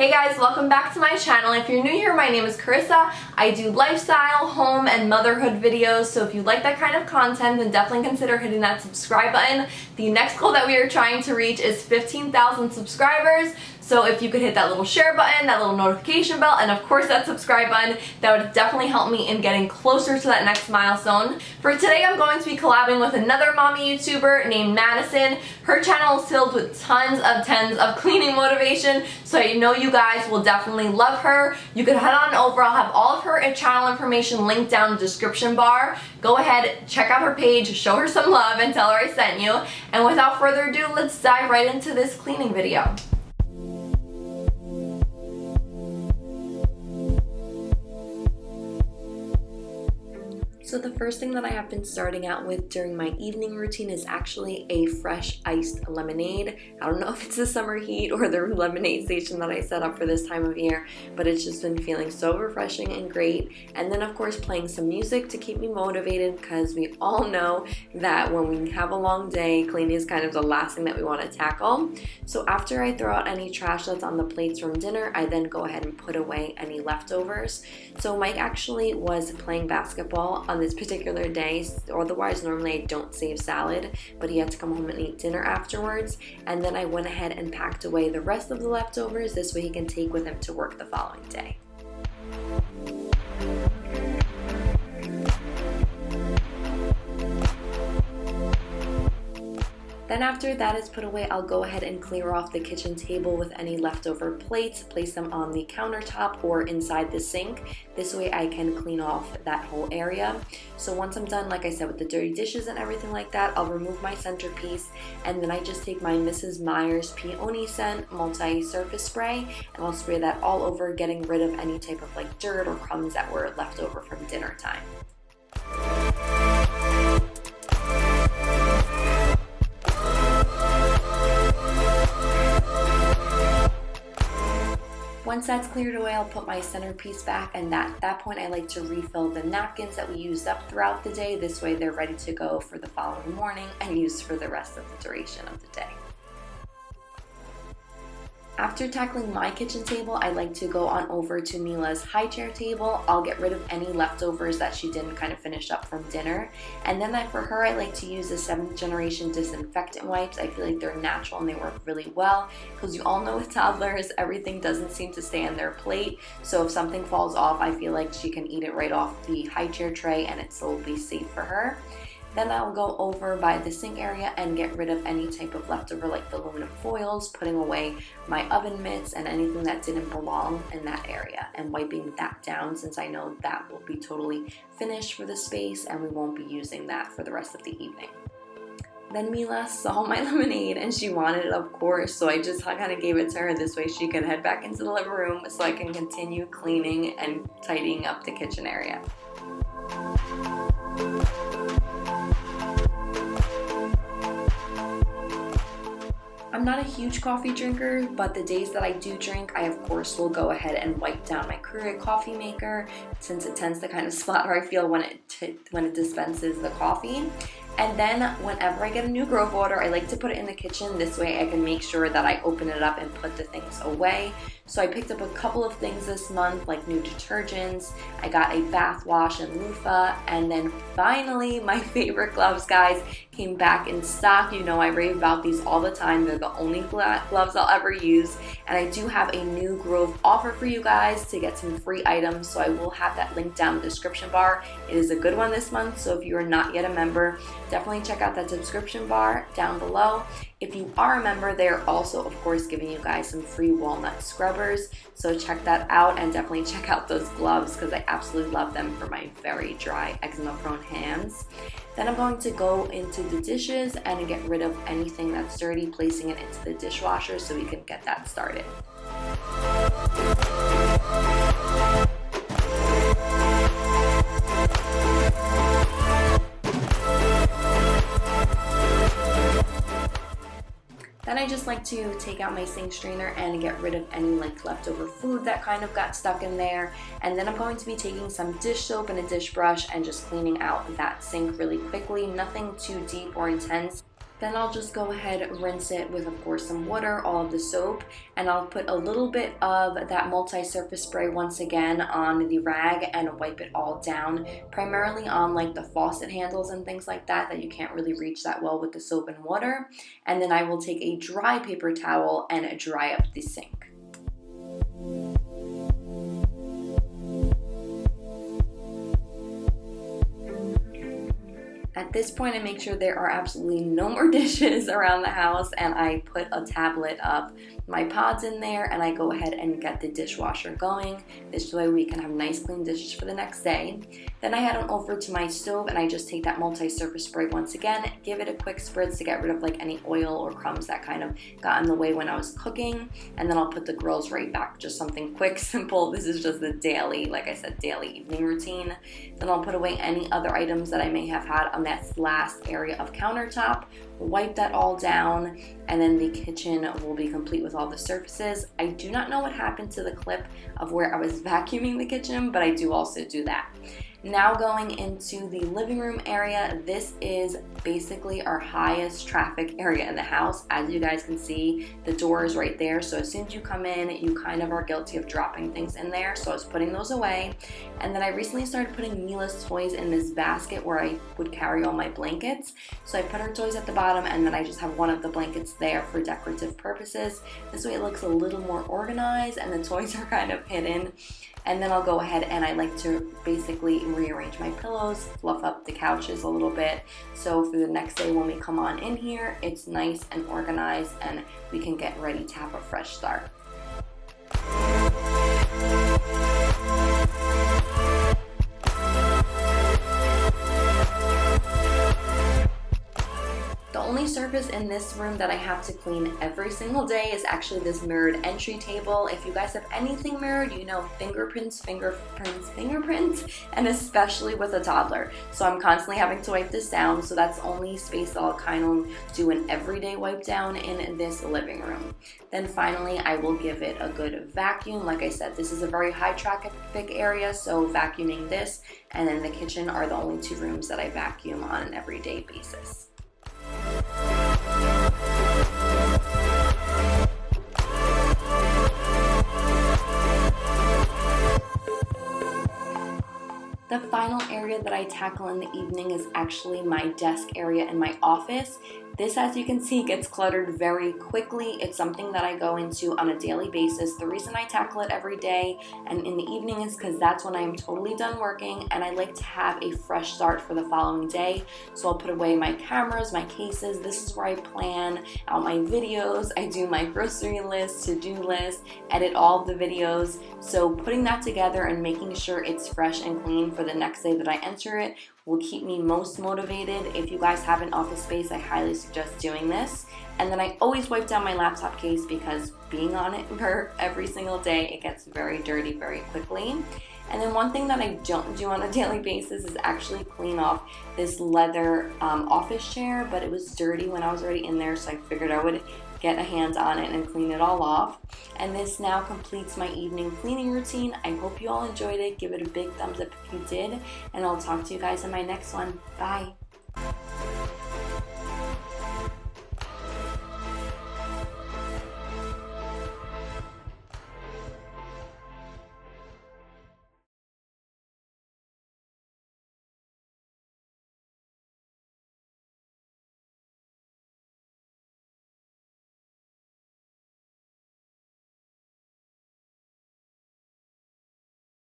Hey guys, welcome back to my channel. If you're new here, my name is Karissa. I do lifestyle, home, and motherhood videos, so if you like that kind of content, then definitely consider hitting that subscribe button. The next goal that we are trying to reach is 15,000 subscribers, so if you could hit that little share button, that little notification bell, and of course that subscribe button, that would definitely help me in getting closer to that next milestone. For today, I'm going to be collabing with another mommy YouTuber named Madison. Her channel is filled with tons of cleaning motivation, so I know you guys will definitely love her. You can head on over. I'll have all of her channel information linked down in the description bar. Go ahead, check out her page, show her some love, and tell her I sent you. And without further ado, let's dive right into this cleaning video. So the first thing that I have been starting out with during my evening routine is actually a fresh iced lemonade. I don't know if it's the summer heat or the lemonade station that I set up for this time of year, but it's just been feeling so refreshing and great. And then of course playing some music to keep me motivated, because we all know that when we have a long day, cleaning is kind of the last thing that we want to tackle. So after I throw out any trash that's on the plates from dinner, I then go ahead and put away any leftovers. So Mike actually was playing basketball on this particular day, otherwise normally I don't save salad, but he had to come home and eat dinner afterwards, and then I went ahead and packed away the rest of the leftovers, this way he can take with him to work the following day. Then after that is put away, I'll go ahead and clear off the kitchen table with any leftover plates, place them on the countertop or inside the sink. This way I can clean off that whole area. So once I'm done, like I said, with the dirty dishes and everything like that, I'll remove my centerpiece, and then I just take my Mrs. Meyer's Peony Scent multi-surface spray, and I'll spray that all over, getting rid of any type of like dirt or crumbs that were left over from dinner time. Once that's cleared away, I'll put my centerpiece back, and at that point I like to refill the napkins that we used up throughout the day. This way they're ready to go for the following morning and used for the rest of the duration of the day. After tackling my kitchen table, I like to go on over to Mila's high chair table. I'll get rid of any leftovers that she didn't kind of finish up from dinner. And then for her, I like to use the 7th generation disinfectant wipes. I feel like they're natural and they work really well, because you all know with toddlers, everything doesn't seem to stay on their plate. So if something falls off, I feel like she can eat it right off the high chair tray and it still will be safe for her. Then I'll go over by the sink area and get rid of any type of leftover like the aluminum foils, putting away my oven mitts and anything that didn't belong in that area, and wiping that down, since I know that will be totally finished for the space and we won't be using that for the rest of the evening. Then Mila saw my lemonade and she wanted it, of course, so I just kind of gave it to her. This way she can head back into the living room so I can continue cleaning and tidying up the kitchen area. I'm not a huge coffee drinker, but the days that I do drink, I of course will go ahead and wipe down my Keurig coffee maker, since it tends to kind of splatter, I feel, when it dispenses the coffee. And then whenever I get a new Grove order, I like to put it in the kitchen. This way I can make sure that I open it up and put the things away. So I picked up a couple of things this month, like new detergents. I got a bath wash and loofah, and then finally my favorite gloves, guys, came back in stock. You know I rave about these all the time. They're the only gloves I'll ever use, and I do have a new Grove offer for you guys to get some free items, so I will have that link down in the description bar. It is a good one this month, so if you are not yet a member, definitely check out that subscription bar down below. If you are a member, they're also, of course, giving you guys some free Walnut Scrubbers. So check that out, and definitely check out those gloves, because I absolutely love them for my very dry, eczema-prone hands. Then I'm going to go into the dishes and get rid of anything that's dirty, placing it into the dishwasher so we can get that started. Then I just like to take out my sink strainer and get rid of any like leftover food that kind of got stuck in there. And then I'm going to be taking some dish soap and a dish brush and just cleaning out that sink really quickly. Nothing too deep or intense. Then I'll just go ahead and rinse it with, of course, some water, all of the soap, and I'll put a little bit of that multi-surface spray once again on the rag and wipe it all down, primarily on like the faucet handles and things like that you can't really reach that well with the soap and water. And then I will take a dry paper towel and dry up the sink. At this point, I make sure there are absolutely no more dishes around the house, and I put a tablet of my pods in there, and I go ahead and get the dishwasher going. This way we can have nice clean dishes for the next day. Then I head on over to my stove, and I just take that multi-surface spray once again, give it a quick spritz to get rid of like any oil or crumbs that kind of got in the way when I was cooking, and then I'll put the grills right back. Just something quick, simple. This is just the daily, like I said, daily evening routine. Then I'll put away any other items that I may have had on that last area of countertop, wipe that all down, and then the kitchen will be complete with all the surfaces. I do not know what happened to the clip of where I was vacuuming the kitchen, but I do also do that. Now going into the living room area, this is basically our highest traffic area in the house. As you guys can see, the door is right there, so as soon as you come in, you kind of are guilty of dropping things in there, so I was putting those away. And then I recently started putting Mila's toys in this basket where I would carry all my blankets. So I put her toys at the bottom, and then I just have one of the blankets there for decorative purposes. This way it looks a little more organized and the toys are kind of hidden. And then I'll go ahead and I like to basically rearrange my pillows, fluff up the couches a little bit. So for the next day when we come on in here, it's nice and organized and we can get ready to have a fresh start. The only surface in this room that I have to clean every single day is actually this mirrored entry table. If you guys have anything mirrored, you know fingerprints, and especially with a toddler. So I'm constantly having to wipe this down, so that's the only space that I'll kind of do an everyday wipe down in this living room. Then finally, I will give it a good vacuum. Like I said, this is a very high traffic area, so vacuuming this and then the kitchen are the only two rooms that I vacuum on an everyday basis. The final area that I tackle in the evening is actually my desk area in my office. This, as you can see, gets cluttered very quickly. It's something that I go into on a daily basis. The reason I tackle it every day and in the evening is because that's when I am totally done working and I like to have a fresh start for the following day. So I'll put away my cameras, my cases. This is where I plan out my videos. I do my grocery list, to-do list, edit all of the videos. So putting that together and making sure it's fresh and clean for the next day that I enter it will keep me most motivated. If you guys have an office space, I highly suggest doing this. And then I always wipe down my laptop case because being on it for every single day, it gets very dirty very quickly. And then one thing that I don't do on a daily basis is actually clean off this leather office chair, but it was dirty when I was already in there, so I figured I would get a hand on it and clean it all off. And this now completes my evening cleaning routine. I hope you all enjoyed it. Give it a big thumbs up if you did, and I'll talk to you guys in my next one. Bye.